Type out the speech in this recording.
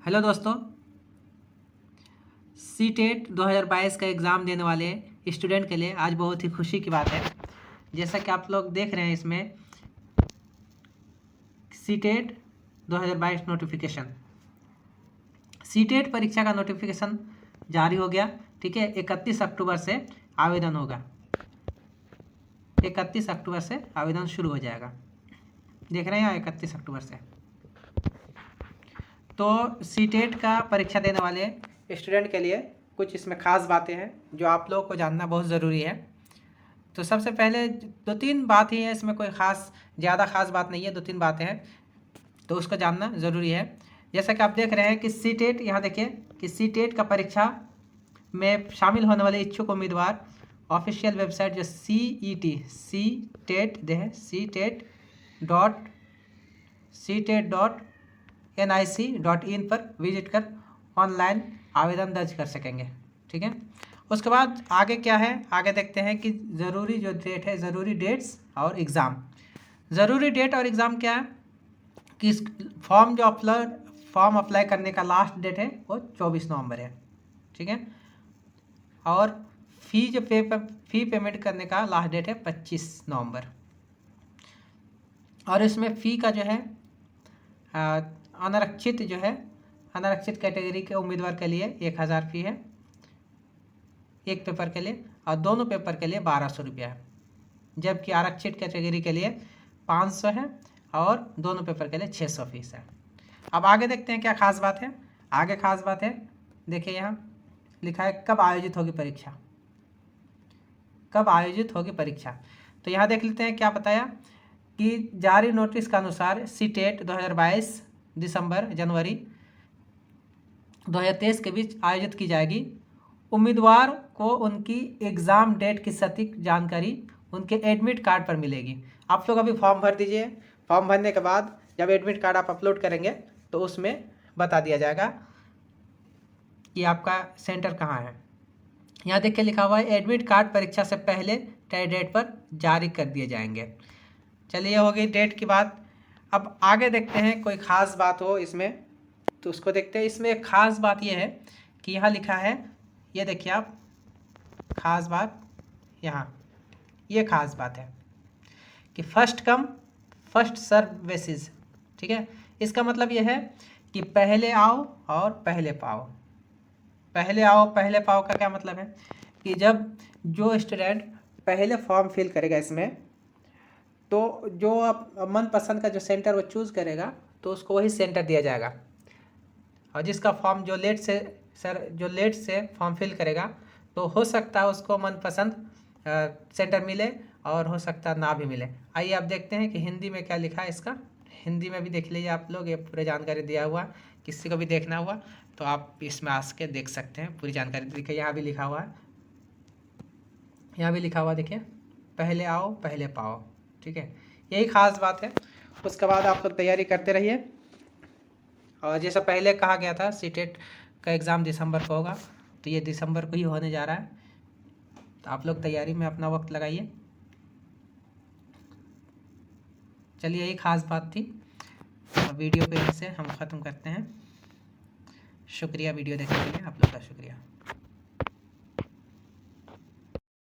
Hello दोस्तों, CTET 2022 का exam देने वाले स्टूडेंट के लिए आज बहुत ही खुशी की बात है। जैसा कि आप लोग देख रहे हैं, इसमें सीटेट 2022 नोटिफिकेशन, सीटेट परीक्षा का नोटिफिकेशन जारी हो गया। ठीक है, 31 अक्टूबर से आवेदन होगा। 31 अक्टूबर से आवेदन शुरू हो जाएगा। देख रहे हैं 31 अक्टूबर से। तो सीटेट का परीक्षा देने वाले स्टूडेंट के लिए कुछ इसमें ख़ास बातें हैं जो आप लोगों को जानना बहुत ज़रूरी है। तो सबसे पहले 2-3 बात ही है, इसमें कोई ख़ास ज़्यादा ख़ास बात नहीं है, 2-3 बातें हैं तो उसको जानना ज़रूरी है। जैसा कि आप देख रहे हैं कि सीटेट, यहाँ देखिए कि सीटेट का परीक्षा में शामिल होने वाले इच्छुक उम्मीदवार ऑफिशियल वेबसाइट जो CET.NIC.in पर विजिट कर ऑनलाइन आवेदन दर्ज कर सकेंगे। ठीक है, उसके बाद आगे क्या है, आगे देखते हैं कि ज़रूरी जो डेट है, ज़रूरी डेट्स और एग्ज़ाम। ज़रूरी डेट और एग्ज़ाम क्या है कि फॉर्म अप्लाई करने का लास्ट डेट है वो 24 नवंबर है। ठीक है, और फ़ी पेमेंट करने का लास्ट डेट है 25 नवंबर। और इसमें फ़ी का जो है अनारक्षित कैटेगरी के उम्मीदवार के लिए 1000 फ़ी है एक पेपर के लिए, और दोनों पेपर के लिए 1200 रुपया है। जबकि आरक्षित कैटेगरी के लिए 500 है और दोनों पेपर के लिए 600 फीस है। अब आगे देखते हैं क्या खास बात है। आगे खास बात है, देखिए यहाँ लिखा है कब आयोजित होगी परीक्षा, कब आयोजित होगी परीक्षा। तो यहाँ देख लेते हैं क्या बताया कि जारी नोटिस के अनुसार सीटेट 2022 दिसंबर जनवरी 2023 के बीच आयोजित की जाएगी। उम्मीदवार को उनकी एग्ज़ाम डेट की सटीक जानकारी उनके एडमिट कार्ड पर मिलेगी। आप लोग अभी फॉर्म भर दीजिए। फॉर्म भरने के बाद जब एडमिट कार्ड आप अपलोड करेंगे तो उसमें बता दिया जाएगा कि आपका सेंटर कहाँ है। यहाँ देख के लिखा हुआ है एडमिट कार्ड परीक्षा से पहले तय डेट पर जारी कर दिए जाएंगे। चलिए, हो गई डेट की बात। अब आगे देखते हैं कोई ख़ास बात हो इसमें तो उसको देखते हैं। इसमें एक ख़ास बात यह है कि यहाँ लिखा है, ये देखिए आप, ख़ास बात यहाँ, ये ख़ास बात है कि first come first serve basis. ठीक है, इसका मतलब ये है कि पहले आओ और पहले पाओ। पहले आओ पहले पाओ का क्या मतलब है कि जब जो स्टूडेंट पहले फॉर्म फिल करेगा इसमें, तो जो आप मनपसंद का जो सेंटर वो चूज़ करेगा तो उसको वही सेंटर दिया जाएगा। और जिसका फॉर्म जो लेट से फॉर्म फिल करेगा तो हो सकता है उसको मनपसंद सेंटर मिले और हो सकता है ना भी मिले। आइए आप देखते हैं कि हिंदी में क्या लिखा है इसका। हिंदी में भी देख लीजिए आप लोग, ये पूरी जानकारी दिया हुआ। किसी को भी देखना हुआ तो आप इसमें आ के देख सकते हैं पूरी जानकारी। देखिए यहाँ भी लिखा हुआ है, यहाँ भी लिखा हुआ देखिए, पहले आओ पहले पाओ। ठीक है, यही ख़ास बात है। उसके बाद आप लोग तैयारी करते रहिए। और जैसा पहले कहा गया था सीटेट का एग्ज़ाम दिसंबर को होगा, तो ये दिसंबर को ही होने जा रहा है। तो आप लोग तैयारी में अपना वक्त लगाइए। चलिए, यही ख़ास बात थी। वीडियो पे से हम ख़त्म करते हैं। शुक्रिया वीडियो देखने के लिए, आप लोग का शुक्रिया।